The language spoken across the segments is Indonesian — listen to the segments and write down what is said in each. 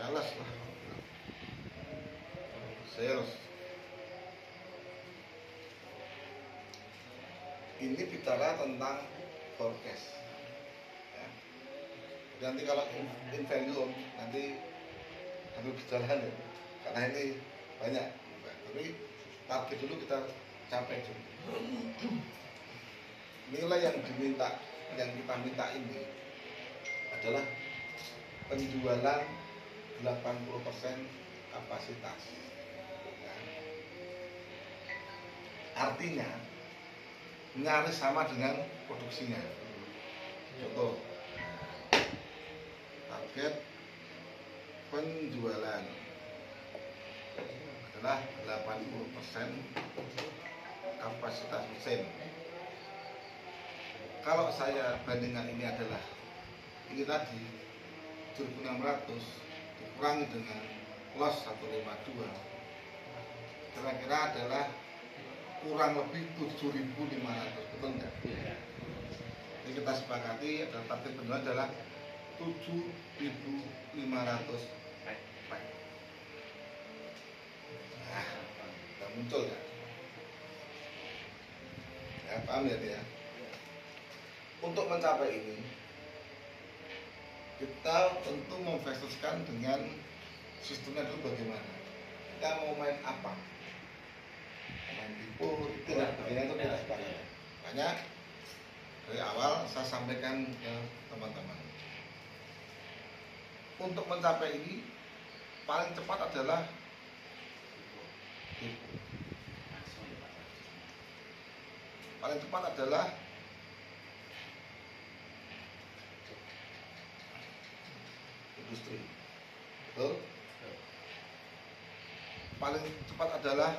sales lah, sales. Ini bicara tentang forecast ya. Nanti kalau in value nanti harus berjalan ya, karena ini banyak, tapi target dulu kita capai dulu. Nilai yang diminta, yang kita minta ini adalah penjualan 80% kapasitas ya. Artinya nyaris sama dengan produksinya. Contoh, target penjualan adalah 80% kapasitas mesin. Kalau saya bandingkan ini adalah ini tadi 7.600 dikurangi dengan loss 152, kira-kira adalah kurang lebih 7.500, betul enggak? Jadi kita sepakati adalah target penjualan adalah 7.500 pack. Nah, sudah muncul ya? Ya, paham ya dia? Untuk mencapai ini, kita tentu memvisualisasikan dengan sistemnya dulu bagaimana. Kita mau main apa? Main tipu, itu lah, bagian itu kita sepakati. Makanya dari awal saya sampaikan ke teman-teman, untuk mencapai ini paling cepat adalah tipu. Paling cepat adalah industri, betul? Paling cepat adalah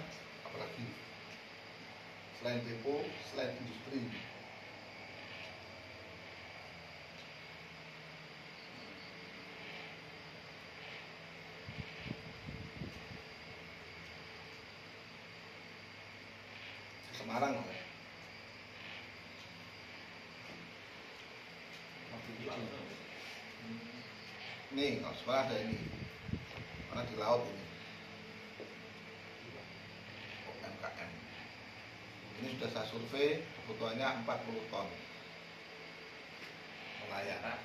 apalagi selain depo, selain industri. Semarang, nih kalau sekarang ada ini, mana di laut ini, UMKM. Ini sudah saya survei, kebutuhannya 40 ton nelayan.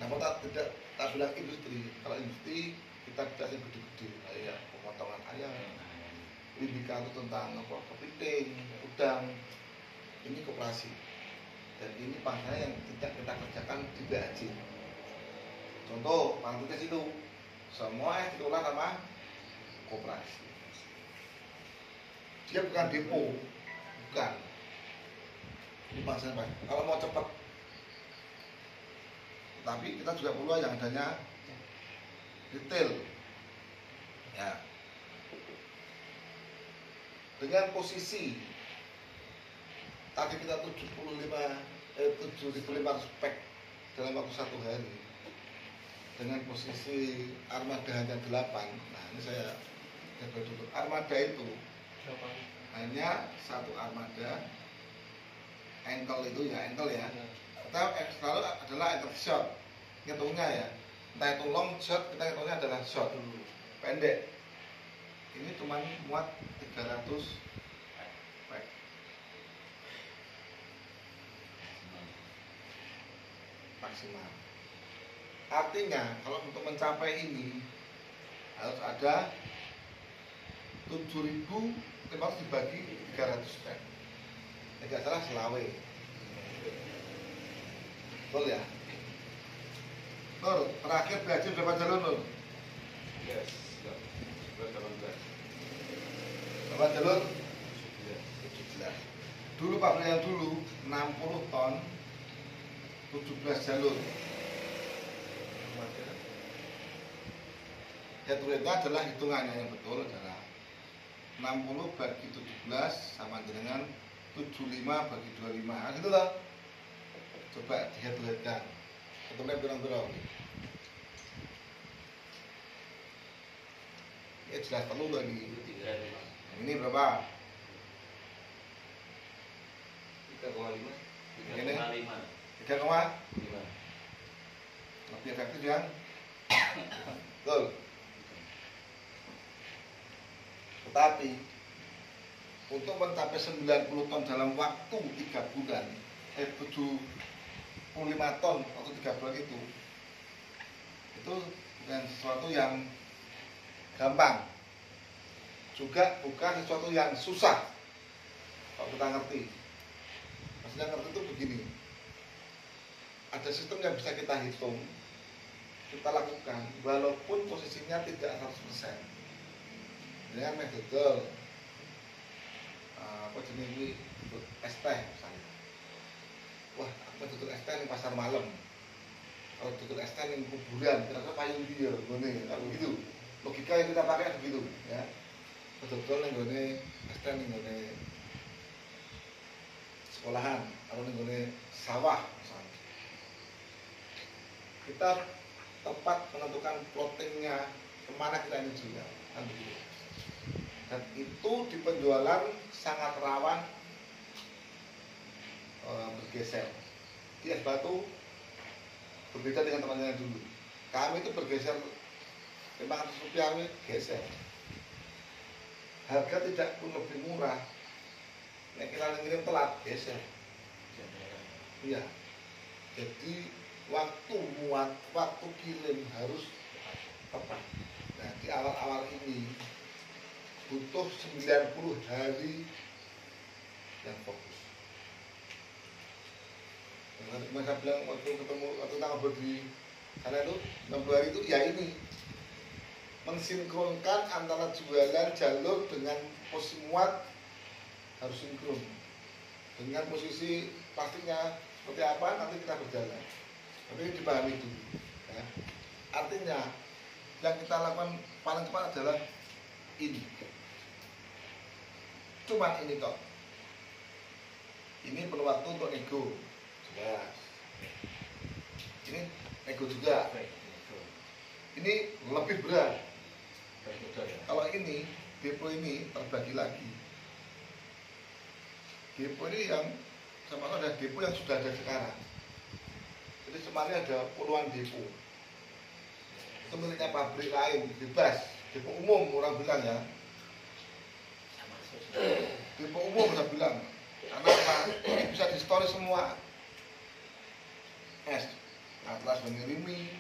Namun tidak bilang industri. Kalau industri kita bisa sih gede-gede, kayak pemotongan ayam, Libika itu tentang kepiting, udang. Ini koperasi. Dan ini pasarnya yang tidak kita kerjakan di BAJ. Contoh, Pangtutes itu semua dikelola sama koperasi. Dia bukan depo, bukan. Ini pasar Pak. Kalau mau cepat, tapi kita juga perlu yang adanya retail. Ya. Dengan posisi tadi kita 7.500 pack dalam waktu 1 hari, dengan posisi armada hanya 8. Nah ini saya jaga dulu. Armada itu hanya satu armada, ankle itu ya, ankle ya. Kita selalu adalah ankle short, ngitungnya ya. Entah itu long short, kita ngitungnya adalah short, pendek. Ini cuma muat 300 pack. Maksimal. Artinya kalau untuk mencapai ini harus ada 7.000 dibagi 300 pack. Tidak salah selawe. Betul ya? Nur, terakhir belajar berapa jalur Nur? Yes, 18. Berapa jalur? 17. Dulu Pak yang dulu 60 ton 17 jalur. Head rate-nya adalah hitungannya yang betul adalah 60 bagi 17 sama dengan 75 bagi 25. Nah, gitu loh. Coba di head rate-kan. Hitungnya berang-berang. Ya jelas perlu lagi. Ini berapa? 3,5. 3,5. Lebih efektif yang Betul. Tetapi untuk mencapai 90 ton dalam waktu 3 bulan, 75 ton atau 3 bulan itu bukan sesuatu yang gampang, juga bukan sesuatu yang susah. Kalau kita ngerti, maksudnya ngerti itu begini, ada sistem yang bisa kita hitung, kita lakukan walaupun posisinya tidak 100%. Dengan metode apa jenis ini, ST misalnya. Wah, metode ST di pasar malam. Kalau metode ST di kuburan, kira-kira payung dia, gini, kalau begitu. Logika yang kita pakai begitu, ya. Betul-betul yang gini ST yang sekolahan atau yang sawah misalnya. Kita tepat menentukan plottingnya kemana kita ingin jual, kan begitu. Dan itu di penjualan sangat rawan bergeser. Di es batu berbeda dengan teman-teman dulu. Kami itu bergeser 500 rupiah, kami geser. Harga tidak pun lebih murah. Nek kita ngirim telat, geser. Iya. Jadi waktu kirim harus tepat. Nah, di awal-awal ini butuh 90 hari yang fokus. Nanti saya bilang waktu kita ngobrol di sana itu 60 hari itu ya ini mensinkronkan antara jualan jalur dengan posisi muat harus sinkron dengan posisi pastinya seperti apa nanti kita berjalan. Tapi ini dipahami dulu ya. Artinya yang kita lakukan paling cepat adalah ini. Cuma ini toh. Ini perlu waktu untuk nego. Jelas. Ini nego juga. Ini lebih berat. Kalau ini depo ini terbagi lagi. Depo ini yang sama ada depo yang sudah ada sekarang. Jadi sebenarnya ada puluhan depo. Itu miliknya pabrik lain, bebas. Depo umum orang bilang ya. Depo umum saya bilang. Karena apa? Bisa di story semua. Atlas yang ngirimi,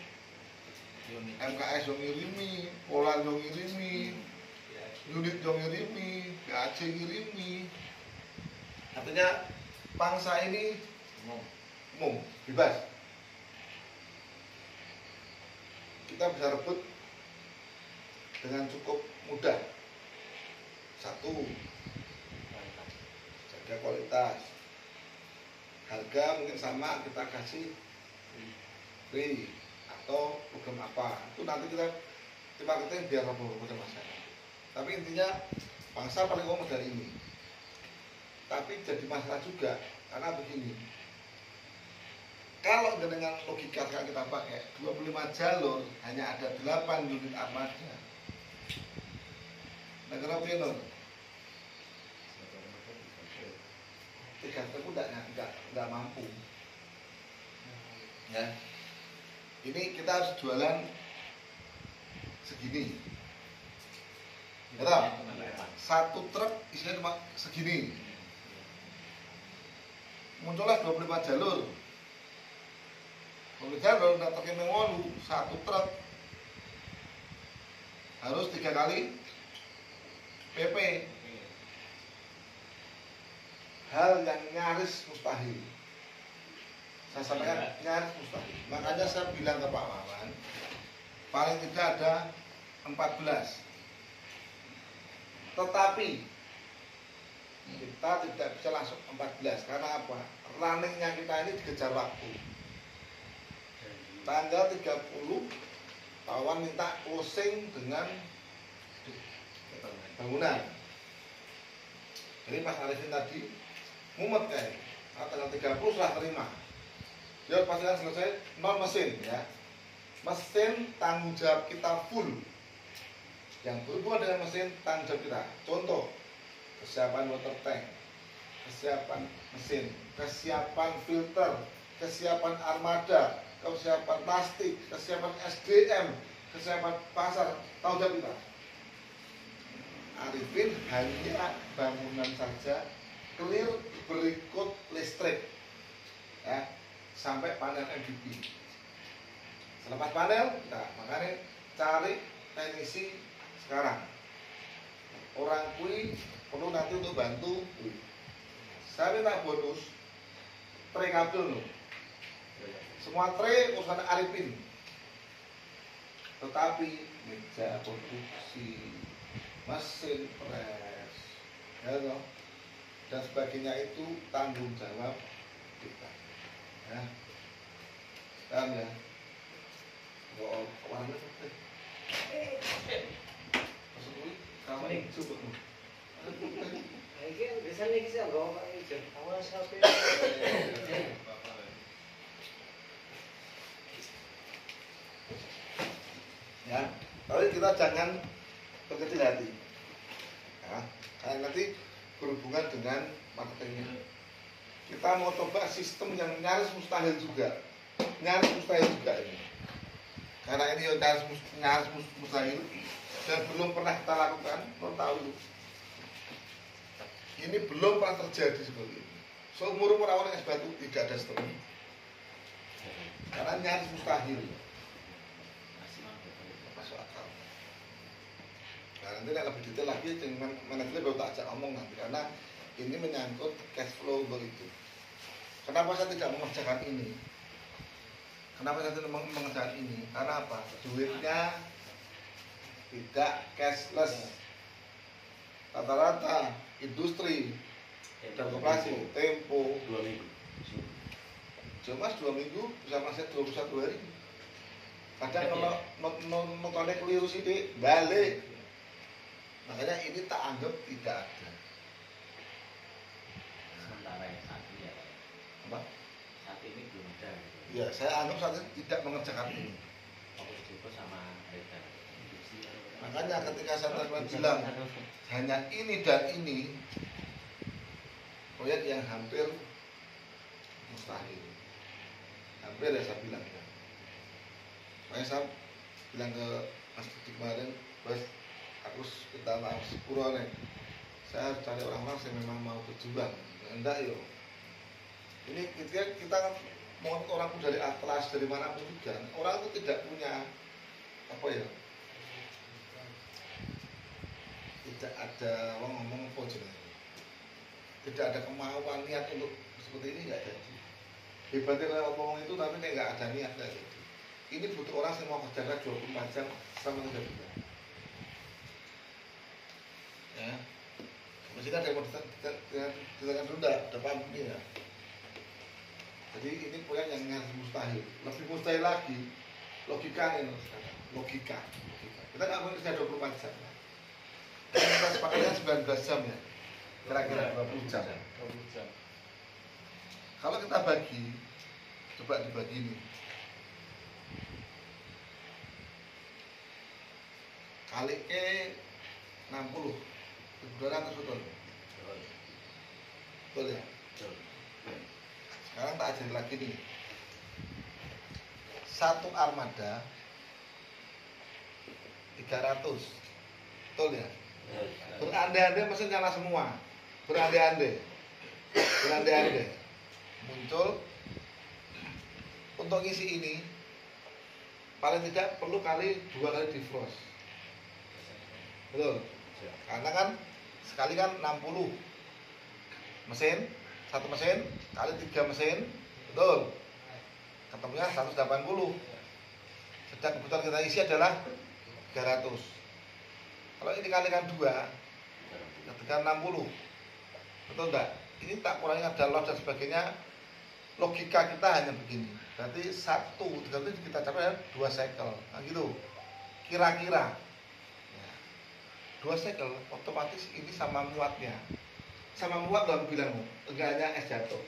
MKS yang ngirimi, Polan yang ngirimi, unit yang ngirimi, PAC ngirimi. Artinya pangsa ini umum, bebas. Kita bisa rebut dengan cukup mudah. Satu, jaga kualitas. Harga mungkin sama, kita kasih free atau program apa. Itu nanti kita marketing biar apa masyarakat. Tapi intinya pangsa paling umum dari ini. Tapi jadi masalah juga karena begini. Kalau dengan logika yang kita pakai 25 jalur hanya ada 8 unit armada. Negara Pinor 3 truk enggak mampu. Ya. Ini kita harus jualan segini. Betul? Satu truk isinya cuma segini. Muncullah 25 jalur. 25 jalur datangin mengolu satu truk harus 3 kali PP. Hal yang nyaris mustahil. Saya sampaikan nyaris mustahil. Makanya saya bilang ke Pak Wawan, paling tidak ada 14. Tetapi kita tidak bisa langsung 14 karena apa? Runningnya kita ini dikejar waktu. Tanggal 30 Pak Wawan minta closing dengan bangunan. Jadi Mas Arifin tadi mumet kayak tanggal 30 sudah terima. Dia pastikan selesai non mesin ya. Mesin tanggung jawab kita full. Yang berhubungan dengan mesin tanggung jawab kita. Contoh, kesiapan water tank, kesiapan mesin, kesiapan filter, kesiapan armada, kesiapan plastik, kesiapan SDM, kesiapan pasar, tahu jawab kita. Arifin hanya bangunan saja, clear berikut listrik, ya, sampai panel MPP. Selepas panel, nah, makanya cari teknisi sekarang. Orang kui perlu nanti untuk bantu. Saya minta bonus tray kabel loh. Semua tray urusan Arifin. Tetapi meja produksi, mesin pres, ya toh, dan sebagainya itu tanggung jawab kita. Ya. Paham ya? Oh, warna seperti. Maksud gue, kamu nih coba tuh. Ini biasanya kita nggak mau itu. Awas HP. Ya, tapi kita jangan berkecil hati. Ya, karena nanti berhubungan dengan marketingnya. Kita mau coba sistem yang nyaris mustahil juga, ini. Karena ini nyaris mustahil dan belum pernah kita lakukan, belum tahu. Ini belum pernah terjadi seperti ini. Seumur orang es batu tidak ada sistem ini. Karena nyaris mustahil. Masuk akal. Nah, nanti lebih detail lagi dengan manajer baru tak ajak ngomong nanti, karena ini menyangkut cash flow begitu. Kenapa saya tidak mengerjakan ini? Kenapa saya tidak mengerjakan ini? Karena apa? Duitnya tidak cashless. Rata-rata industri dan koperasi tempo 2 minggu. cuma 2 minggu bisa masuk 21 hari. Kadang kalau nontonnya keliru sih balik. Makanya ini tak anggap tidak ada. Sementara yang saat ini ya, Apa? saat ini belum ada. Ya, saya anggap saat ini tidak mengerjakan ini. Fokus Depo sama Reda. Makanya ketika saya bilang hanya ini dan ini, proyek yang hampir mustahil. Hampir ya saya bilang ya. Makanya saya bilang ke Mas Didi kemarin, Mas, aku minta maaf sepuro nih. Saya harus cari orang-orang yang memang mau berjuang. Enggak yo. Ini kita mau orang dari Atlas, dari manapun juga, orang itu tidak punya apa ya, tidak ada orang ngomong apa jenis, tidak ada kemauan niat untuk seperti ini, nggak jadi. Hebatnya kalau ngomong itu tapi nggak ada niat kayak gitu. Ini butuh orang yang mau kerja 24 jam sama 3 bulan. Ya, masih ada yang mau ditanya dulu udah paham ini ya. Jadi ini proyek yang nyaris mustahil. Lebih mustahil lagi logikanya sekarang. Logika. Kita nggak mungkin kerja 24 jam. Kita sepakatnya 19 jam ya. Kira-kira 20 jam. Kalau kita bagi, coba dibagi ini. Kali ke 60. Betul atau betul? Betul ya? Sekarang tak ajarin lagi nih. Satu armada 300. Betul ya? Berandai-andai mesin nyala semua. Berandai-andai. Muncul untuk ngisi ini paling tidak perlu 2 kali defrost. Betul? Karena kan sekali kan 60 mesin, satu mesin kali 3 mesin, betul? Ketemunya 180. Sedang kebutuhan kita isi adalah 300. Kalau ini kalikan 2, ketika 60, betul enggak? Ini tak kurangi ada loss dan sebagainya. Logika kita hanya begini. Berarti 1, kita capai 2 cycle, nah gitu. Kira-kira 2 cycle otomatis ini sama muatnya. Sama muat dalam bilangmu, enggak hanya es jatuh.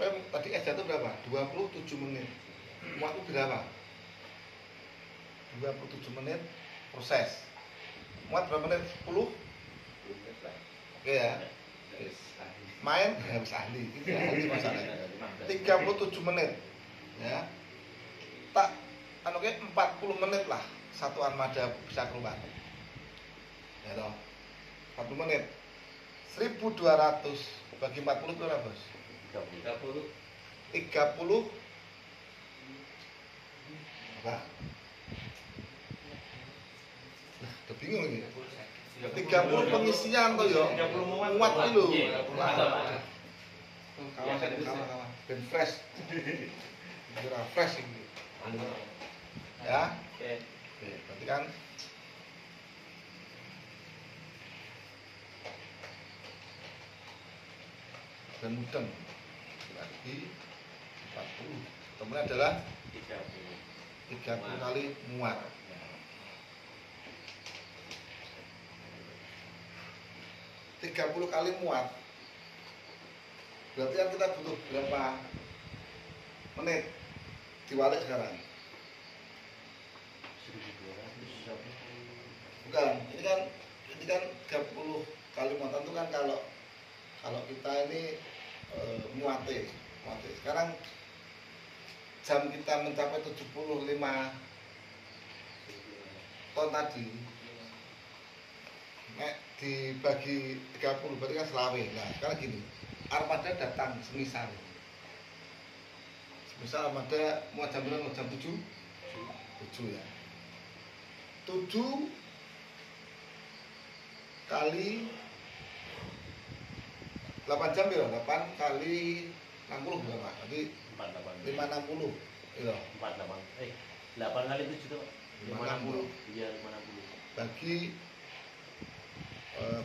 Tadi es jatuh berapa? 27 menit. Muat itu berapa? 27 menit proses. Muat berapa menit? 10? Oke ya. Main harus ahli. Ini ahli masalahnya. 37 menit. Ya. Tak anu ke 40 menit lah satu armada bisa keluar. Ya toh. 40 menit. 1.200 bagi 40 berapa, Bos? 30. 30 apa? Nah, udah bingung ini. 30 pengisian toh yo. 30 muat iki lho. Kawan Ben fresh. Kira fresh ini. Ya. Oke. Oke, berarti kan dan mudeng lagi 40. Kemudian adalah 30 kali muat. 30 kali muat. Berarti kan kita butuh berapa menit? Diwalik sekarang. Bukan, ini kan 30 kali muatan itu kan kalau kita ini muate. Sekarang jam kita mencapai 75 ton tadi. Nek dibagi 30 berarti kan selawe. Nah, sekarang gini. Armada datang semisal armada mau jam berapa? Jam 7 ya. 7 kali 8 jam ya, 8 kali 60 berapa? Berarti 560 ya. 8 kali 7 tuh. 560. Iya, 560.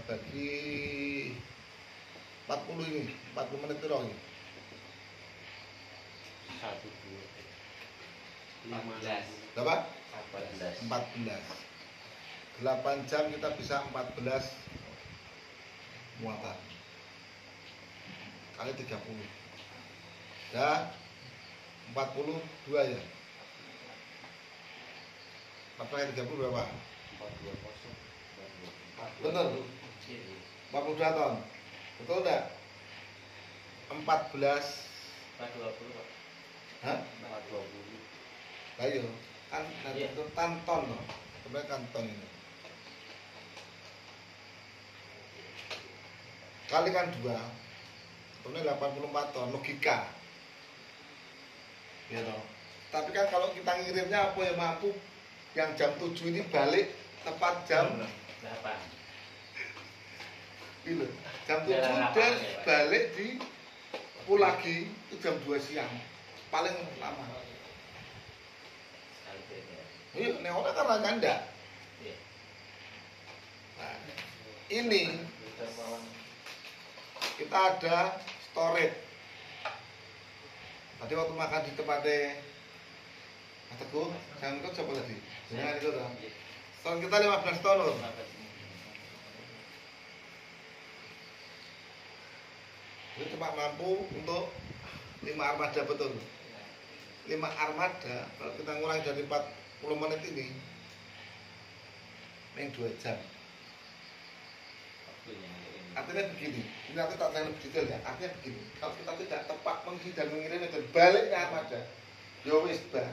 Bagi 40 ini, 40 menit itu ini. 1, 2, 15. Berapa? 14. 14. 8 jam kita bisa 14 muatan. Kali 30. Ya. 42 ya. 4 kali 30 berapa? 420. Bener. 42 ton. Betul enggak? 14. 420, Pak. Hah? 420. Lah iya, kan itu tan ton loh. Sebenarnya kan ton ini. Kali kan 2. Kemudian 84 ton logika. Ya toh. Tapi kan kalau kita ngirimnya apa yang mampu yang jam 7 ini balik tepat jam 8. Gitu. Jam 7 dan balik di pull lagi itu jam 2 siang. Paling lama. Iya, neonnya karena ganda. Nah, ini kita ada storage. Tadi waktu makan di tempatnya Mas Teguh, jangan kau coba tadi. Jangan itu dong. Storage kita 15 ton loh. Itu cuma mampu untuk 5 armada betul. 5 armada kalau kita ngurangi dari 40 menit ini yang 2 jam. Artinya begini, ini nanti tak tanya lebih detail ya. Artinya begini, kalau kita tidak tepat mengisi dan mengirim dan baliknya armada, ya wis bar.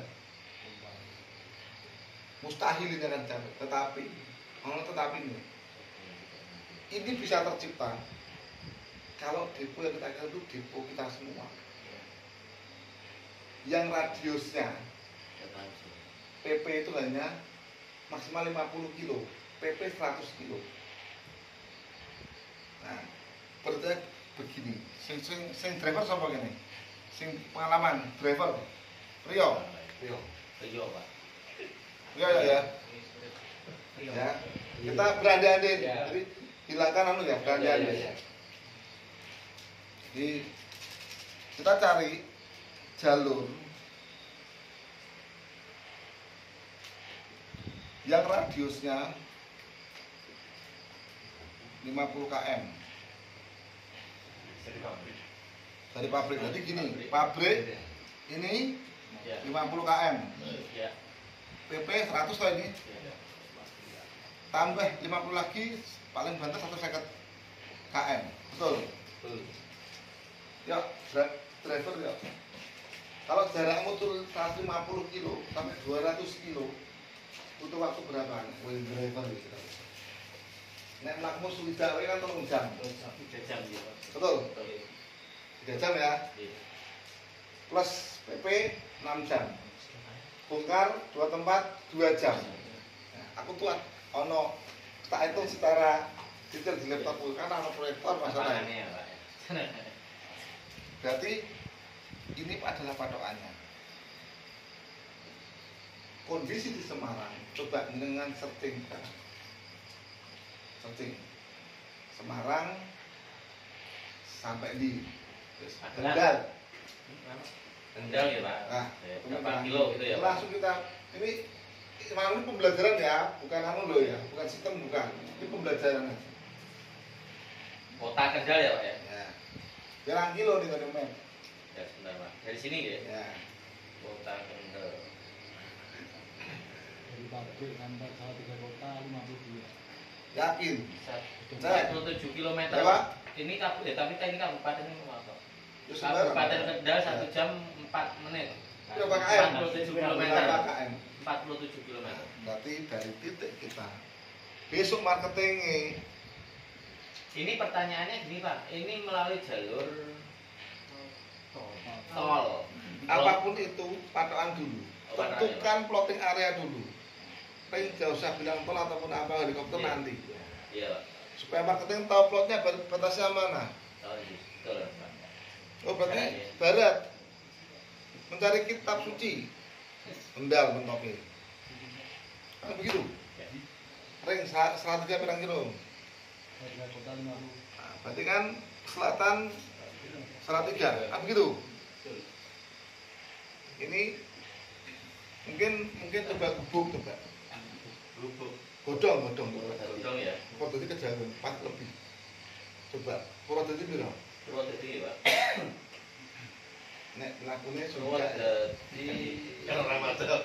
Mustahil ini akan capai. Tetapi ini bisa tercipta kalau depo yang kita itu depo kita semua. Yang radiusnya PP itu hanya maksimal 50 kilo, PP 100 kilo. Nah, berarti begini, sing driver siapa gini? Sing pengalaman driver, Rio, Pak. Rio ya. Ya, kita berandai-andai, jadi hilangkan anu ya, berandai-andai. Jadi kita cari jalur yang radiusnya 50 km dari pabrik. Jadi gini, pabrik ini 50 km, PP 100 toh ini, tambah 50 lagi paling banter 150 km, betul? Ya, driver ya. Kalau jarakmu tuh 150 kilo sampai 200 kilo, butuh waktu berapa? Wheel driver gitu. Nek mlakmu suwidak kan 3 jam. 3 jam ya. Betul? 3 jam ya. Iya. Plus PP 6 jam. Bongkar 2 tempat 2 jam. Nah, aku tuh ono tak hitung secara detail di laptopku kan ono proyektor masalahnya. Berarti ini adalah patokannya. Kondisi di Semarang, coba dengan searching. Semarang sampai di Kendal. Kendal ya Pak. Nah, berapa kilo gitu ya Pak? langsung kita ini pembelajaran ya, bukan anu loh ya, bukan sistem bukan. Ini pembelajaran aja. Kota Kendal ya Pak ya? Ya. Berapa kilo nih tadi men? Ya sebentar Pak. Dari sini ya? Ya. Kota Kendal. Dari pabrik sampai Salatiga Kota 52. Yakin? 47 km. Berapa? Ini tapi ini kabupaten ini apa? Terus sebentar. Kabupaten Kendal 1 jam 4 menit. Berapa km? 47 km. Berapa km? 47 km. Berarti dari titik kita besok marketingnya Ini pertanyaannya gini Pak, ini melalui jalur tol. apapun itu patokan dulu. Oh, patokan, Tentukan plotting area dulu. Pengen jauh usah bilang tol ataupun apa helikopter Iya. nanti. Iya Pak. Supaya marketing tahu plotnya batasnya mana. Oh iya, betul Pak. Oh berarti Barat, ya. barat mencari kitab suci. Kendal mentopi. Kan begitu. Ya. Ring 103 pirang kilo. Salatiga Kota 50. Nah, berarti kan selatan Salatiga. Kan begitu. Ini mungkin coba gubuk coba. Lubuk. Godong. Godong ya. Purwodadi kejauhan 4 lebih. Coba Purwodadi piro? Purwodadi Pak. Nek lakune sudah Purwodadi. Kalau Ramadan.